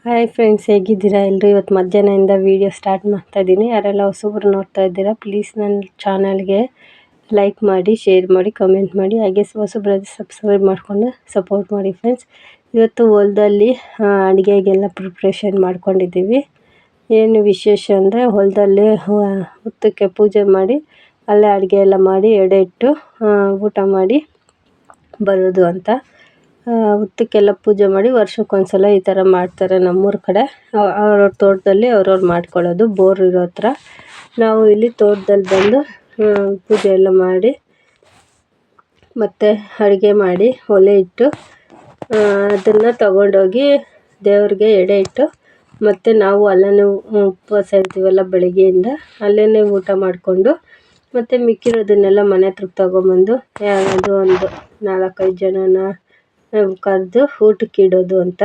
Hi friends, ಹೇಗಿದ್ದೀರಾ ಎಲ್ಲರೂ? ಇವತ್ತು ಮಧ್ಯಾಹ್ನದಿಂದ ವೀಡಿಯೋ ಸ್ಟಾರ್ಟ್ ಮಾಡ್ತಾ ಇದ್ದೀನಿ. ಯಾರೆಲ್ಲ ಹೊಸಬ್ರು ನೋಡ್ತಾ ಇದ್ದೀರಾ ಪ್ಲೀಸ್ ನನ್ನ ಚಾನಲ್ಗೆ ಲೈಕ್ ಮಾಡಿ, ಶೇರ್ ಮಾಡಿ, ಕಮೆಂಟ್ ಮಾಡಿ, ಹಾಗೆ ಹೊಸಬ್ರಾದ್ರೆ ಸಬ್ಸ್ಕ್ರೈಬ್ ಮಾಡಿಕೊಂಡು ಸಪೋರ್ಟ್ ಮಾಡಿ ಫ್ರೆಂಡ್ಸ್. ಇವತ್ತು ಹೊಲದಲ್ಲಿ ಅಡುಗೆಗೆಲ್ಲ ಪ್ರಿಪ್ರೇಷನ್ ಮಾಡ್ಕೊಂಡಿದ್ದೀವಿ. ಏನು ವಿಶೇಷ ಅಂದರೆ ಹೊಲದಲ್ಲಿ ಹುತ್ತಕ್ಕೆ ಪೂಜೆ ಮಾಡಿ ಅಲ್ಲೇ ಅಡುಗೆ ಎಲ್ಲ ಮಾಡಿ ಎಡೆ ಇಟ್ಟು ಊಟ ಮಾಡಿ ಬರೋದು ಅಂತ. ಹುತ್ತಕ್ಕೆಲ್ಲ ಪೂಜೆ ಮಾಡಿ ವರ್ಷಕ್ಕೊಂದ್ಸಲ ಈ ಥರ ಮಾಡ್ತಾರೆ ನಮ್ಮೂರ ಕಡೆ. ಅವ್ರವ್ರ ತೋಟದಲ್ಲಿ ಅವ್ರವ್ರು ಮಾಡ್ಕೊಳ್ಳೋದು, ಬೋರ್ ಇರೋ ಹತ್ರ. ನಾವು ಇಲ್ಲಿ ತೋಟದಲ್ಲಿ ಬಂದು ಪೂಜೆ ಎಲ್ಲ ಮಾಡಿ ಮತ್ತು ಅಡುಗೆ ಮಾಡಿ ಒಲೆ ಇಟ್ಟು ಅದನ್ನು ತಗೊಂಡೋಗಿ ದೇವ್ರಿಗೆ ಎಡೆ ಇಟ್ಟು ಮತ್ತು ನಾವು ಅಲ್ಲೇ ಉಪವಾಸ ಇರ್ತೀವಲ್ಲ ಬೆಳಗ್ಗೆಯಿಂದ ಅಲ್ಲೇ ಊಟ ಮಾಡಿಕೊಂಡು ಮತ್ತು ಮಿಕ್ಕಿರೋದನ್ನೆಲ್ಲ ಮನೆ ಹತ್ರಕ್ಕೆ ತೊಗೊಂಬಂದು ಯಾರಾದರೂ ಒಂದು 4-5 ಜನನ ಕರೆದು ಊಟಕ್ಕೆ ಇಡೋದು ಅಂತ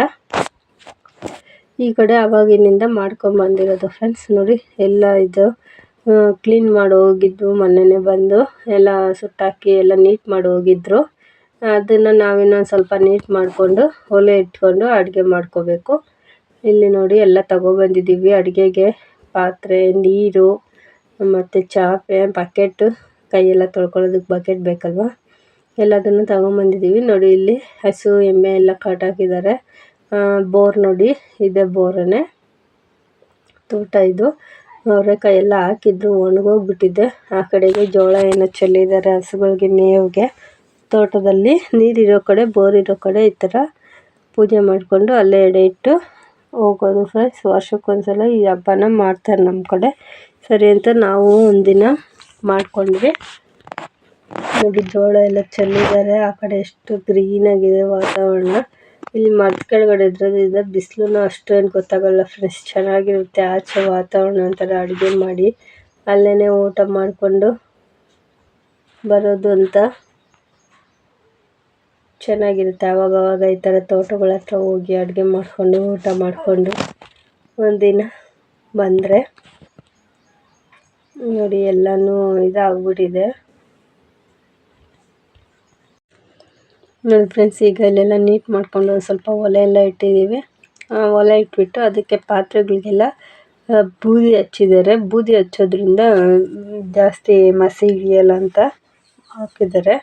ಈ ಕಡೆ ಆವಾಗಿನಿಂದ ಮಾಡ್ಕೊಂಬಂದಿರೋದು ಫ್ರೆಂಡ್ಸ್. ನೋಡಿ, ಎಲ್ಲ ಇದು ಕ್ಲೀನ್ ಮಾಡಿ ಹೋಗಿದ್ದು ಮೊನ್ನೆನೇ ಬಂದು ಎಲ್ಲ ಸುಟ್ಟಾಕಿ ಎಲ್ಲ ನೀಟ್ ಮಾಡಿ ಹೋಗಿದ್ರು. ಅದನ್ನು ನಾವಿನ್ನೊಂದು ಸ್ವಲ್ಪ ನೀಟ್ ಮಾಡಿಕೊಂಡು ಒಲೆ ಇಟ್ಕೊಂಡು ಅಡುಗೆ ಮಾಡ್ಕೋಬೇಕು. ಇಲ್ಲಿ ನೋಡಿ ಎಲ್ಲ ತಗೊಬಂದಿದ್ದೀವಿ ಅಡುಗೆಗೆ. ಪಾತ್ರೆ, ನೀರು ಮತ್ತು ಚಾಪೆ, ಬಕೆಟು, ಕೈಯೆಲ್ಲ ತೊಳ್ಕೊಳ್ಳೋದಕ್ಕೆ ಬಕೆಟ್ ಬೇಕಲ್ವ, ಎಲ್ಲದನ್ನು ತಗೊಂಬಂದಿದ್ದೀವಿ. ನೋಡಿ, ಇಲ್ಲಿ ಹಸು ಎಮ್ಮೆ ಎಲ್ಲ ಕಟ್ಟಾಕಿದ್ದಾರೆ. ಬೋರ್ ನೋಡಿ, ಇದೆ ಬೋರನ್ನೇ ತೋಟ. ಇದು ಅವರೆಕಾಯಿ ಎಲ್ಲ ಹಾಕಿದ್ರು, ಒಣಗೋಗ್ಬಿಟ್ಟಿದೆ. ಆ ಕಡೆಗೆ ಜೋಳ ಏನೋ ಚೆಲ್ಲಿದ್ದಾರೆ ಹಸುಗಳಿಗೆ ಮೇವಿಗೆ. ತೋಟದಲ್ಲಿ ನೀರಿರೋ ಕಡೆ, ಬೋರ್ ಇರೋ ಕಡೆ ಈ ಥರ ಪೂಜೆ ಮಾಡಿಕೊಂಡು ಅಲ್ಲೇ ಎಡೆ ಇಟ್ಟು ಹೋಗೋದು ಫ್ರೆಂಡ್ಸ್. ವರ್ಷಕ್ಕೊಂದ್ಸಲ ಈ ಹಬ್ಬನ ಮಾಡ್ತಾರೆ ನಮ್ಮ ಕಡೆ. ಸರಿ ಅಂತ ನಾವು ಒಂದಿನ ಮಾಡ್ಕೊಂಡ್ವಿ. ನೋಡಿ, ಜೋಳ ಎಲ್ಲ ಚೆಲ್ಲಿದ್ದಾರೆ. ಆ ಕಡೆ ಎಷ್ಟು ಗ್ರೀನಾಗಿದೆ ವಾತಾವರಣ. ಇಲ್ಲಿ ಮರದ ಕೆಳಗಡೆ ಇದ್ರಿಂದ ಬಿಸಿಲು ಅಷ್ಟೇನು ಗೊತ್ತಾಗಲ್ಲ ಫ್ರೆಂಡ್ಸ್, ಚೆನ್ನಾಗಿರುತ್ತೆ ಆಚೆ ವಾತಾವರಣ. ಒಂಥರ ಅಡುಗೆ ಮಾಡಿ ಅಲ್ಲೇ ಊಟ ಮಾಡಿಕೊಂಡು ಬರೋದು ಅಂತ ಚೆನ್ನಾಗಿರುತ್ತೆ. ಆವಾಗವಾಗ ಈ ಥರ ತೋಟಗಳ ಹತ್ರ ಹೋಗಿ ಅಡುಗೆ ಮಾಡಿಕೊಂಡು ಊಟ ಮಾಡಿಕೊಂಡು ಒಂದಿನ ಬಂದರೆ. ನೋಡಿ, ಎಲ್ಲನೂ ಇದಾಗ್ಬಿಟ್ಟಿದೆ ನೋಡಿ ಫ್ರೆಂಡ್ಸ್. ಈಗ ಇಲ್ಲೆಲ್ಲ ನೀಟ್ ಮಾಡಿಕೊಂಡು ಸ್ವಲ್ಪ ಒಲೆ ಎಲ್ಲ ಇಟ್ಟಿದ್ದೀವಿ. ಒಲೆ ಇಟ್ಬಿಟ್ಟು ಅದಕ್ಕೆ ಪಾತ್ರೆಗಳಿಗೆಲ್ಲ ಬೂದಿ ಹಚ್ಚಿದ್ದಾರೆ. ಬೂದಿ ಹಚ್ಚೋದ್ರಿಂದ ಜಾಸ್ತಿ ಮಸಿ ಹಿಡಿಯಲ್ಲ ಅಂತ ಹಾಕಿದ್ದಾರೆ.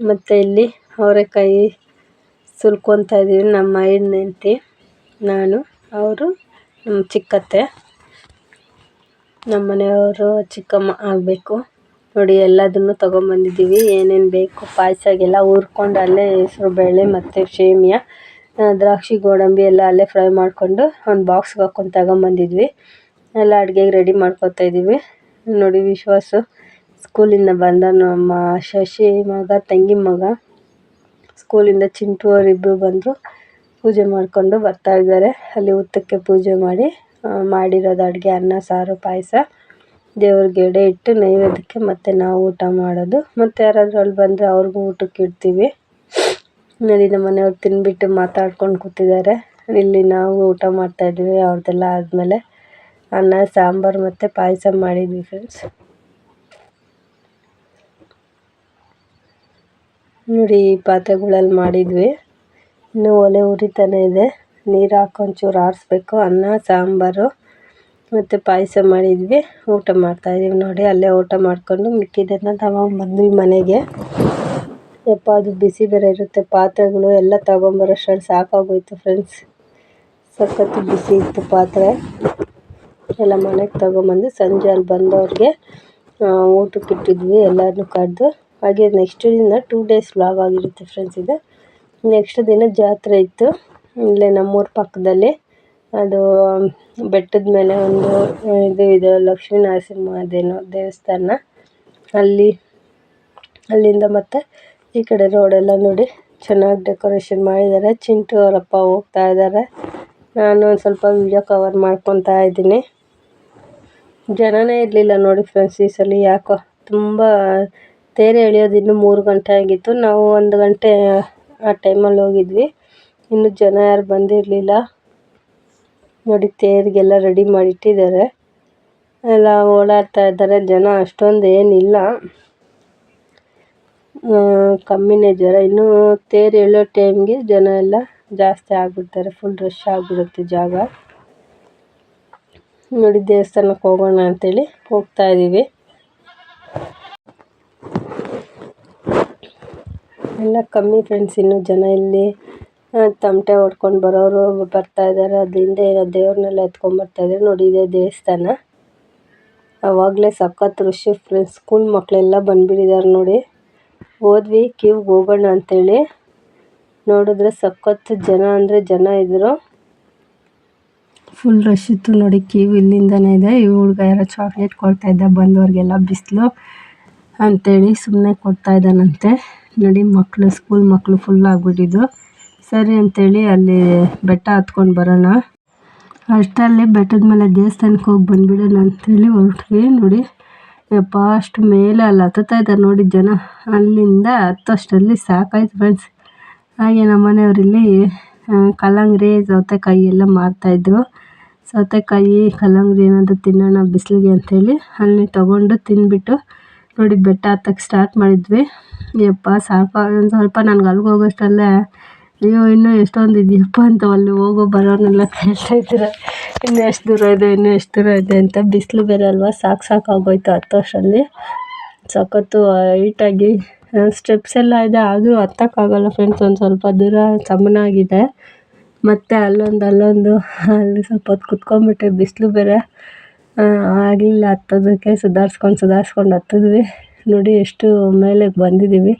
ಮತ್ತು ಇಲ್ಲಿ ಅವರೆಕಾಯಿ ಸುಲ್ಕೊತಾ ಇದ್ದೀವಿ. ನಮ್ಮ ಹೆಂಡತಿ, ನಾನು, ಅವರು, ನಮ್ಮ ಚಿಕ್ಕತ್ತೆ, ನಮ್ಮ ಮನೆಯವರು ಚಿಕ್ಕಮ್ಮ ಆಗಬೇಕು. ನೋಡಿ, ಎಲ್ಲದನ್ನು ತೊಗೊಂಬಂದಿದ್ದೀವಿ. ಏನೇನು ಬೇಕು ಪಾಯಸಗೆಲ್ಲ ಹುರ್ಕೊಂಡು ಅಲ್ಲೇ ಹೆಸರು ಬೇಳೆ ಮತ್ತು ಸೇಮಿಯಾ, ದ್ರಾಕ್ಷಿ, ಗೋಡಂಬಿ ಎಲ್ಲ ಅಲ್ಲೇ ಫ್ರೈ ಮಾಡಿಕೊಂಡು ಒಂದು ಬಾಕ್ಸ್ಗೆ ಹಾಕ್ಕೊಂಡು ತಗೊಂಬಂದಿದ್ವಿ. ಎಲ್ಲ ಅಡುಗೆಗೆ ರೆಡಿ ಮಾಡ್ಕೊತಾ ಇದ್ದೀವಿ. ನೋಡಿ, ವಿಶ್ವಾಸು ಸ್ಕೂಲಿಂದ ಬಂದ, ನಮ್ಮ ಶಶಿ ಮಗ, ತಂಗಿ ಮಗ ಸ್ಕೂಲಿಂದ, ಚಿಂಟು ಅವರಿಬ್ಬರು ಬಂದರು. ಪೂಜೆ ಮಾಡಿಕೊಂಡು ಬರ್ತಾಯಿದ್ದಾರೆ. ಅಲ್ಲಿ ಹುತ್ತಕ್ಕೆ ಪೂಜೆ ಮಾಡಿರೋದು ಅಡುಗೆ, ಅನ್ನ, ಸಾರು, ಪಾಯಸ ದೇವ್ರಿಗೆ ಎಡೆ ಇಟ್ಟು ನೈವೇದ್ಯಕ್ಕೆ ಮತ್ತು ನಾವು ಊಟ ಮಾಡೋದು. ಮತ್ತು ಯಾರಾದರೂ ಅಲ್ಲಿ ಬಂದರೆ ಅವ್ರಿಗೂ ಊಟಕ್ಕೆ ಇಡ್ತೀವಿ. ನೋಡಿ, ನಮ್ಮ ಮನೆಯವ್ರು ತಿಂದುಬಿಟ್ಟು ಮಾತಾಡ್ಕೊಂಡು ಕೂತಿದ್ದಾರೆ. ಇಲ್ಲಿ ನಾವು ಊಟ ಮಾಡ್ತಾಯಿದ್ವಿ. ಅವ್ರದ್ದೆಲ್ಲ ಆದಮೇಲೆ ಅನ್ನ, ಸಾಂಬಾರು ಮತ್ತು ಪಾಯಸ ಮಾಡಿದ್ವಿ ಫ್ರೆಂಡ್ಸ್. ನೋಡಿ, ಈ ಪಾತ್ರೆಗಳಲ್ಲಿ ಮಾಡಿದ್ವಿ. ಇನ್ನೂ ಒಲೆ ಉರಿತಾನೆ ಇದೆ. ನೀರು ಹಾಕೊಂಚೂರು ಆರಿಸ್ಬೇಕು. ಅನ್ನ, ಸಾಂಬಾರು ಮತ್ತು ಪಾಯಸ ಮಾಡಿದ್ವಿ. ಊಟ ಮಾಡ್ತಾಯಿದ್ದೀವಿ. ನೋಡಿ, ಅಲ್ಲೇ ಊಟ ಮಾಡಿಕೊಂಡು ಮಿಕ್ಕಿದ್ದನ್ನು ತಗೊಂಬಂದ್ವಿ ಮನೆಗೆ. ಯಪ್ಪ, ಅದು ಬಿಸಿ ಬೇರೆ ಇರುತ್ತೆ. ಪಾತ್ರೆಗಳು ಎಲ್ಲ ತಗೊಂಬರೋಷ್ಟ್ರಲ್ಲಿ ಸಾಕಾಗೋಯ್ತು ಫ್ರೆಂಡ್ಸ್. ಸಖತ್ತು ಬಿಸಿ ಇತ್ತು ಪಾತ್ರೆ ಎಲ್ಲ. ಮನೆಗೆ ತಗೊಂಬಂದು ಸಂಜೆ ಅಲ್ಲಿ ಬಂದವ್ರಿಗೆ ಊಟಕ್ಕೆ ಇಟ್ಟಿದ್ವಿ, ಎಲ್ಲರನ್ನೂ ಕರೆದು. ಹಾಗೆ ನೆಕ್ಸ್ಟ್ ದಿನ 2 days ವ್ಲಾಗ್ ಆಗಿರುತ್ತೆ ಫ್ರೆಂಡ್ಸ್ ಇದು. ನೆಕ್ಸ್ಟ್ ದಿನ ಜಾತ್ರೆ ಇತ್ತು ಇಲ್ಲೇ ನಮ್ಮೂರ ಪಕ್ಕದಲ್ಲಿ. ಅದು ಬೆಟ್ಟದ ಮೇಲೆ ಒಂದು ಇದು ಇದೆ, ಲಕ್ಷ್ಮೀ ನರಸಿಂಹದೇನೋ ದೇವಸ್ಥಾನ. ಅಲ್ಲಿಂದ ಮತ್ತು ಈ ಕಡೆ ರೋಡೆಲ್ಲ ನೋಡಿ ಚೆನ್ನಾಗಿ ಡೆಕೋರೇಷನ್ ಮಾಡಿದ್ದಾರೆ. ಚಿಂಟು ಅವರಪ್ಪ ಹೋಗ್ತಾ ಇದ್ದಾರೆ. ನಾನು ಒಂದು ಸ್ವಲ್ಪ ವೀಡಿಯೋ ಕವರ್ ಮಾಡ್ಕೊತಾ ಇದ್ದೀನಿ. ಜನನೇ ಇರಲಿಲ್ಲ ನೋಡಿ ಫ್ರೆಂಡ್ಸ್ ಈ ಸಲ. ಯಾಕೋ ತುಂಬ ತೇರು ಎಳೆಯೋದು ಇನ್ನೂ 3 ಗಂಟೆ ಆಗಿತ್ತು. ನಾವು 1 ಗಂಟೆ ಆ ಟೈಮಲ್ಲಿ ಹೋಗಿದ್ವಿ. ಇನ್ನೂ ಜನ ಯಾರು ಬಂದಿರಲಿಲ್ಲ. ನೋಡಿ, ತೇರಿಗೆಲ್ಲ ರೆಡಿ ಮಾಡಿಟ್ಟಿದ್ದಾರೆ. ಎಲ್ಲ ಓಡಾಡ್ತಾ ಇದ್ದಾರೆ. ಜನ ಅಷ್ಟೊಂದು ಏನಿಲ್ಲ, ಕಮ್ಮಿನೇ ಜನ. ಇನ್ನೂ ತೇರು ಎಳೆಯೋ ಟೈಮ್ಗೆ ಜನ ಎಲ್ಲ ಜಾಸ್ತಿ ಆಗಿಬಿಡ್ತಾರೆ, ಫುಲ್ ರಶ್ ಆಗಿಬಿಡುತ್ತೆ ಜಾಗ. ನೋಡಿ ದೇವಸ್ಥಾನಕ್ಕೆ ಹೋಗೋಣ ಅಂತೇಳಿ ಹೋಗ್ತಾ ಇದ್ದೀವಿ. ಎಲ್ಲ ಕಮ್ಮಿ ಫ್ರೆಂಡ್ಸ್, ಇನ್ನೂ ಜನ ಇಲ್ಲಿ ತಮಟೆ ಹೊಡ್ಕೊಂಡು ಬರೋರು ಬರ್ತಾ ಇದ್ದಾರೆ. ಅದರಿಂದ ಏನೋ ದೇವ್ರನ್ನೆಲ್ಲ ಎತ್ಕೊಂಡ್ಬರ್ತಾ ಇದ್ದಾರೆ. ನೋಡಿ ಇದೇ ದೇವಸ್ಥಾನ. ಆವಾಗಲೇ ಸಖತ್ ರಶ್ ಫ್ರೆಂಡ್ಸ್, ಸ್ಕೂಲ್ ಮಕ್ಕಳೆಲ್ಲ ಬಂದುಬಿಟ್ಟಿದ್ದಾರೆ ನೋಡಿ. ಹೋದ್ವಿ ಕ್ಯೂಗೆ ಹೋಗೋಣ ಅಂತೇಳಿ, ನೋಡಿದ್ರೆ ಸಖತ್ ಜನ ಅಂದರೆ ಜನ ಇದ್ದರು, ಫುಲ್ ರಶ್ ಇತ್ತು ನೋಡಿ. ಕ್ಯೂ ಇಲ್ಲಿಂದನೇ ಇದೆ. ಈ ಹುಡುಗ ಯಾರೋ ಚಾಕ್ಲೇಟ್ ಕೊಡ್ತಾ ಇದ್ದ ಬಂದವ್ರಿಗೆಲ್ಲ, ಬಿಸಿಲು ಅಂತೇಳಿ ಸುಮ್ಮನೆ ಕೊಡ್ತಾ ಇದ್ದಾನಂತೆ. ನೋಡಿ ಮಕ್ಕಳು, ಸ್ಕೂಲ್ ಮಕ್ಕಳು ಫುಲ್ ಆಗಿಬಿಟ್ಟಿದ್ದು. ಸರಿ ಅಂತೇಳಿ ಅಲ್ಲಿ ಬೆಟ್ಟ ಹತ್ಕೊಂಡು ಬರೋಣ, ಅಷ್ಟರಲ್ಲಿ ಬೆಟ್ಟದ ಮೇಲೆ ದೇವಸ್ಥಾನಕ್ಕೆ ಹೋಗಿ ಬಂದುಬಿಡೋಣ ಅಂತೇಳಿ ಹೊರಟ್ವಿ. ನೋಡಿ ಯಪ್ಪ, ಅಷ್ಟು ಮೇಲೆ ಅಲ್ಲಿ ಹತ್ತುತ್ತಾ ಇದ್ದಾರೆ ನೋಡಿ ಜನ. ಅಲ್ಲಿಂದ ಹತ್ತೋಷ್ಟರಲ್ಲಿ ಸಾಕಾಯ್ತು ಫ್ರೆಂಡ್ಸ್. ಹಾಗೆ ನಮ್ಮ ಮನೆಯವರಿಲ್ಲಿ ಕಲ್ಲಂಗಡಿ, ಸೌತೆಕಾಯಿ ಎಲ್ಲ ಮಾರ್ತಾಯಿದ್ರು. ಸೌತೆಕಾಯಿ, ಕಲ್ಲಂಗಡಿ ಏನಾದರೂ ತಿನ್ನೋಣ ಬಿಸಿಲಿಗೆ ಅಂಥೇಳಿ ಅಲ್ಲಿ ತೊಗೊಂಡು ತಿಂದ್ಬಿಟ್ಟು ನೋಡಿ ಬೆಟ್ಟ ಹತ್ತಕ್ಕೆ ಸ್ಟಾರ್ಟ್ ಮಾಡಿದ್ವಿ. ಯಪ್ಪ ಸಾಕು, ಒಂದು ಸ್ವಲ್ಪ ನನಗೆ ಅಲ್ಲಿಗೆ ಹೋಗೋಷ್ಟರಲ್ಲೇ ಅಯ್ಯೋ ಇನ್ನೂ ಎಷ್ಟೊಂದು ಇದೆಯಪ್ಪ ಅಂತ ಅಲ್ಲಿ ಹೋಗೋ ಬರೋನೆಲ್ಲ ಕೇಳ್ತಾ ಇದ್ದಾರೆ, ಇನ್ನೂ ಎಷ್ಟು ದೂರ ಇದೆ, ಇನ್ನೂ ಎಷ್ಟು ದೂರ ಇದೆ ಅಂತ. ಬಿಸಿಲು ಬೇರೆ ಅಲ್ವಾ, ಸಾಕಾಗೋಯ್ತು ಹತ್ತೋಷ್ಟರಲ್ಲಿ. ಸಖತ್ತು ಹೈಟಾಗಿ ಸ್ಟೆಪ್ಸ್ ಎಲ್ಲ ಇದೆ, ಆದರೂ ಹತ್ತಕ್ಕಾಗಲ್ಲ ಫ್ರೆಂಡ್ಸ್. ಒಂದು ಸ್ವಲ್ಪ ದೂರ ಸಮನಾಗಿದೆ, ಮತ್ತು ಅಲ್ಲೊಂದು ಅಲ್ಲಿ ಸ್ವಲ್ಪ ಹೊತ್ತು ಕುತ್ಕೊಂಡ್ಬಿಟ್ಟೆ. ಬಿಸಿಲು ಬೇರೆ ಆಗಲಿಲ್ಲ ಹತ್ತೋದಕ್ಕೆ, ಸುಧಾರಿಸ್ಕೊಂಡು ಹತ್ತಿದ್ವಿ. ನೋಡಿ ಎಷ್ಟು ಮೇಲೆ ಬಂದಿದ್ದೀವಿ.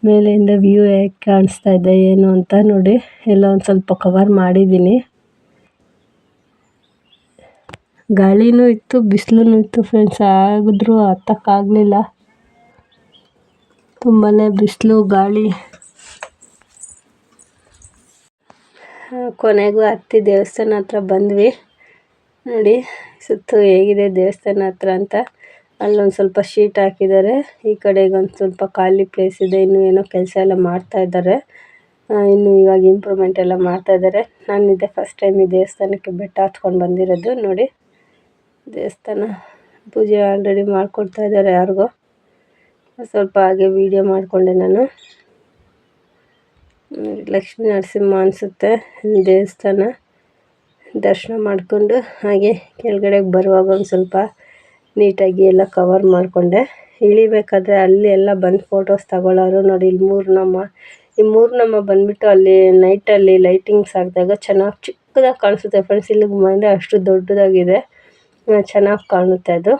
ಮೇಲೆಯಿಂದ ವ್ಯೂ ಹೇಗೆ ಕಾಣಿಸ್ತಾ ಇದೆ ಏನು ಅಂತ ನೋಡಿ. ಎಲ್ಲ ಒಂದು ಸ್ವಲ್ಪ ಕವರ್ ಮಾಡಿದ್ದೀನಿ. ಗಾಳಿನೂ ಇತ್ತು, ಬಿಸಿಲೂ ಇತ್ತು ಫ್ರೆಂಡ್ಸ್, ಆಗಿದ್ರೂ ಹತ್ತಕ್ಕಾಗಲಿಲ್ಲ. ತುಂಬಾ ಬಿಸಿಲು, ಗಾಳಿ. ಕೊನೆಗೂ ಹತ್ತಿ ದೇವಸ್ಥಾನ ಹತ್ರ ಬಂದ್ವಿ. ನೋಡಿ ಸುತ್ತು ಹೇಗಿದೆ ದೇವಸ್ಥಾನ ಹತ್ರ ಅಂತ. ಅಲ್ಲೊಂದು ಸ್ವಲ್ಪ ಶೀಟ್ ಹಾಕಿದ್ದಾರೆ, ಈ ಕಡೆಗೆ ಒಂದು ಸ್ವಲ್ಪ ಖಾಲಿ ಪ್ಲೇಸ್ ಇದೆ. ಇನ್ನೂ ಏನೋ ಕೆಲಸ ಎಲ್ಲ ಮಾಡ್ತಾ ಇದ್ದಾರೆ, ಇನ್ನು ಇವಾಗ ಇಂಪ್ರೂವ್ಮೆಂಟ್ ಎಲ್ಲ ಮಾಡ್ತಾ ಇದ್ದಾರೆ. ನಾನಿದೆ ಫಸ್ಟ್ ಟೈಮ್ ಈ ದೇವಸ್ಥಾನಕ್ಕೆ ಬೆಟ್ಟ ಹತ್ಕೊಂಡು ಬಂದಿರೋದು. ನೋಡಿ ದೇವಸ್ಥಾನ ಪೂಜೆ ಆಲ್ರೆಡಿ ಮಾಡಿಕೊಡ್ತಾ ಇದ್ದಾರೆ ಯಾರಿಗೋ. ಸ್ವಲ್ಪ ಹಾಗೆ ವಿಡಿಯೋ ಮಾಡಿಕೊಂಡೆ ನಾನು. ಲಕ್ಷ್ಮೀ ನರಸಿಂಹ ಅನಿಸುತ್ತೆ ದೇವಸ್ಥಾನ. ದರ್ಶನ ಮಾಡಿಕೊಂಡು ಹಾಗೆ ಕೆಳಗಡೆಗೆ ಬರುವಾಗ ಒಂದು ಸ್ವಲ್ಪ ನೀಟಾಗಿ ಎಲ್ಲ ಕವರ್ ಮಾಡಿಕೊಂಡೆ. ಇಳಿಬೇಕಾದ್ರೆ ಅಲ್ಲಿ ಎಲ್ಲ ಬಂದು ಫೋಟೋಸ್ ತಗೊಳ್ಳೋರು ನೋಡಿ. ಇಲ್ಲಿ ಮೂರ್ನಮ್ಮ ಬಂದುಬಿಟ್ಟು ಅಲ್ಲಿ ನೈಟಲ್ಲಿ ಲೈಟಿಂಗ್ಸ್ ಹಾಕಿದಾಗ ಚೆನ್ನಾಗಿ ಚಿಕ್ಕದಾಗಿ ಕಾಣಿಸುತ್ತೆ ಫ್ರೆಂಡ್ಸ್. ಇಲ್ಲಿಗೆ ಬಂದರೆ ಅಷ್ಟು ದೊಡ್ಡದಾಗಿದೆ, ಚೆನ್ನಾಗಿ ಕಾಣುತ್ತೆ ಅದು.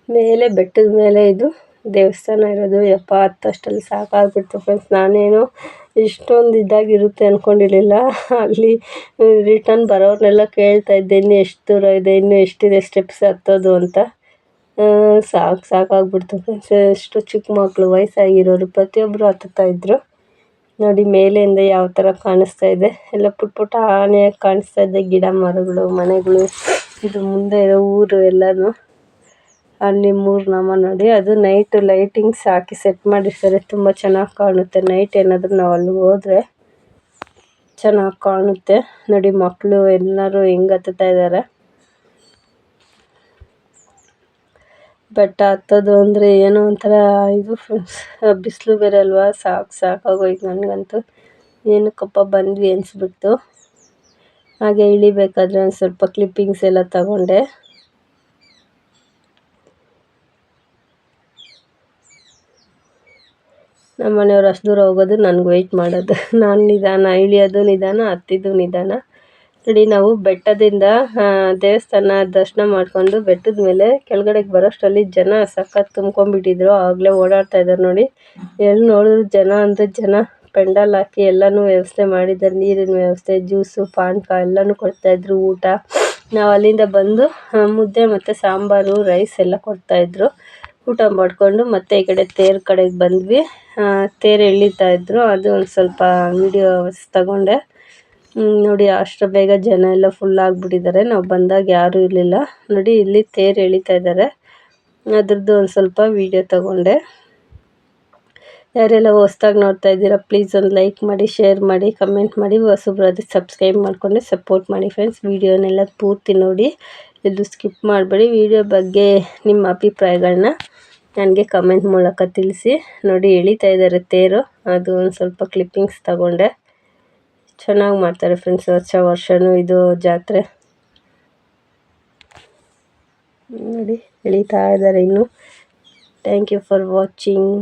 ಮೇಲೆ ಬೆಟ್ಟದ ಮೇಲೆ ಇದು ದೇವಸ್ಥಾನ ಇರೋದು. ಯಪ್ಪ ಹತ್ತಷ್ಟರಲ್ಲಿ ಸಾಕಾಗ್ಬಿಡ್ತು ಫ್ರೆಂಡ್ಸ್. ನಾನೇನು ಇಷ್ಟೊಂದು ಇದಾಗಿರುತ್ತೆ ಅಂದ್ಕೊಂಡಿರಲಿಲ್ಲ. ಅಲ್ಲಿ ರಿಟರ್ನ್ ಬರೋರ್ನೆಲ್ಲ ಕೇಳ್ತಾ ಇದ್ದೆ, ಇನ್ನೂ ಎಷ್ಟು ದೂರ ಇದೆ, ಇನ್ನೂ ಎಷ್ಟಿದೆ ಸ್ಟೆಪ್ಸ್ ಹತ್ತೋದು ಅಂತ. ಸಾಕಾಗ್ಬಿಡ್ತು ಫ್ರೆಂಡ್ಸ್. ಎಷ್ಟು ಚಿಕ್ಕ ಮಕ್ಕಳು, ವಯಸ್ಸಾಗಿರೋರು ಪ್ರತಿಯೊಬ್ಬರು ಹತ್ತುತ್ತಾ ಇದ್ದರು. ನೋಡಿ ಮೇಲೆಯಿಂದ ಯಾವ ಥರ ಕಾಣಿಸ್ತಾ ಇದೆ, ಎಲ್ಲ ಪುಟ್ಟ ಆನೆಯಾಗಿ ಕಾಣಿಸ್ತಾ ಇದೆ. ಗಿಡ ಮರಗಳು, ಮನೆಗಳು, ಇದು ಮುಂದೆ ಇರೋ ಊರು ಎಲ್ಲನೂ. ಅಲ್ಲಿ ಮೂರ್ನಾಮ ನೋಡಿ, ಅದು ನೈಟ್ ಲೈಟಿಂಗ್ಸ್ ಹಾಕಿ ಸೆಟ್ ಮಾಡಿರ್ತಾರೆ, ತುಂಬ ಚೆನ್ನಾಗಿ ಕಾಣುತ್ತೆ. ನೈಟ್ ಏನಾದರೂ ನಾವು ಅಲ್ಲಿ ಹೋದರೆ ಚೆನ್ನಾಗಿ ಕಾಣುತ್ತೆ. ನೋಡಿ ಮಕ್ಕಳು ಎಲ್ಲರೂ ಹೆಂಗೆ ಹತ್ತುತ್ತಾ ಇದ್ದಾರೆ. ಬೆಟ್ಟ ಹತ್ತೋದು ಅಂದರೆ ಏನೋ ಒಂಥರ ಇದು ಫ್ರೆಂಡ್ಸ್. ಬಿಸಿಲು ಬೇರೆ ಅಲ್ವಾ, ಸಾಕಾಗೋಯ್ತು ನನಗಂತೂ. ಏನಕ್ಕಪ್ಪ ಬಂದ್ವಿ ಅನಿಸ್ಬಿಡ್ತು. ಹಾಗೆ ಇಳಿಬೇಕಾದ್ರೆ ಒಂದು ಸ್ವಲ್ಪ ಕ್ಲಿಪ್ಪಿಂಗ್ಸ್ ಎಲ್ಲ ತಗೊಂಡೆ. ನಮ್ಮ ಮನೆಯವ್ರು ಅಷ್ಟು ದೂರ ಹೋಗೋದು, ನನಗೆ ವೆಯ್ಟ್ ಮಾಡೋದು. ನಾನು ನಿಧಾನ ಇಳಿಯೋದು, ನಿಧಾನ ಹತ್ತಿದ್ದು ನಿಧಾನ. ನೋಡಿ ನಾವು ಬೆಟ್ಟದಿಂದ ದೇವಸ್ಥಾನ ದರ್ಶನ ಮಾಡಿಕೊಂಡು ಬೆಟ್ಟದ ಮೇಲೆ ಕೆಳಗಡೆಗೆ ಬರೋಷ್ಟರಲ್ಲಿ ಜನ ಸಖತ್ ತುಂಬ್ಕೊಂಡ್ಬಿಟ್ಟಿದ್ರು. ಆಗಲೇ ಓಡಾಡ್ತಾ ಇದ್ದಾರೆ ನೋಡಿ. ಎಲ್ಲಿ ನೋಡಿದ್ರು ಜನ ಅಂದರೆ ಜನ. ಪೆಂಡಲ್ ಹಾಕಿ ಎಲ್ಲನೂ ವ್ಯವಸ್ಥೆ ಮಾಡಿದ್ದಾರೆ, ನೀರಿನ ವ್ಯವಸ್ಥೆ, ಜ್ಯೂಸು, ಪಾನಕ ಎಲ್ಲನೂ ಕೊಡ್ತಾಯಿದ್ರು. ಊಟ ನಾವು ಅಲ್ಲಿಂದ ಬಂದು ಮುದ್ದೆ ಮತ್ತು ಸಾಂಬಾರು, ರೈಸ್ ಎಲ್ಲ ಕೊಡ್ತಾಯಿದ್ರು. ಊಟ ಮಾಡಿಕೊಂಡು ಮತ್ತೆ ಈ ಕಡೆ ತೇರು ಕಡೆಗೆ ಬಂದ್ವಿ. ತೇರು ಎಳೀತಾಯಿದ್ರು, ಅದು ಒಂದು ಸ್ವಲ್ಪ ವೀಡಿಯೋಸ್ ತಗೊಂಡೆ. ನೋಡಿ ಅಷ್ಟು ಬೇಗ ಜನ ಎಲ್ಲ ಫುಲ್ ಆಗಿಬಿಟ್ಟಿದ್ದಾರೆ. ನಾವು ಬಂದಾಗ ಯಾರೂ ಇರಲಿಲ್ಲ. ನೋಡಿ ಇಲ್ಲಿ ತೇರು ಎಳೀತಾ ಇದ್ದಾರೆ, ಅದ್ರದ್ದು ಒಂದು ಸ್ವಲ್ಪ ವೀಡಿಯೋ ತಗೊಂಡೆ. ಯಾರೆಲ್ಲ ಹೊಸ್ದಾಗಿ ನೋಡ್ತಾ ಇದ್ದೀರಾ ಪ್ಲೀಸ್ ಒಂದು ಲೈಕ್ ಮಾಡಿ, ಶೇರ್ ಮಾಡಿ, ಕಮೆಂಟ್ ಮಾಡಿ, ಹೊಸಬ್ರಾದ್ರೆ ಸಬ್ಸ್ಕ್ರೈಬ್ ಮಾಡಿಕೊಂಡು ಸಪೋರ್ಟ್ ಮಾಡಿ ಫ್ರೆಂಡ್ಸ್. ವೀಡಿಯೋನೆಲ್ಲ ಪೂರ್ತಿ ನೋಡಿ, ಇದು ಸ್ಕಿಪ್ ಮಾಡಬೇಡಿ. ವೀಡಿಯೋ ಬಗ್ಗೆ ನಿಮ್ಮ ಅಭಿಪ್ರಾಯಗಳನ್ನ ನನಗೆ ಕಮೆಂಟ್ ಮೂಲಕ ತಿಳಿಸಿ. ನೋಡಿ ಎಳೀತಾ ಇದ್ದಾರೆ ತೇರು, ಅದು ಒಂದು ಸ್ವಲ್ಪ ಕ್ಲಿಪ್ಪಿಂಗ್ಸ್ ತಗೊಂಡೆ. ಚೆನ್ನಾಗಿ ಮಾಡ್ತಾರೆ ಫ್ರೆಂಡ್ಸ್, ವರ್ಷನೂ ಇದು ಜಾತ್ರೆ ನೋಡಿ ಎಳಿತಾ ಇದ್ದಾರೆ ಇನ್ನು. Thank you for watching.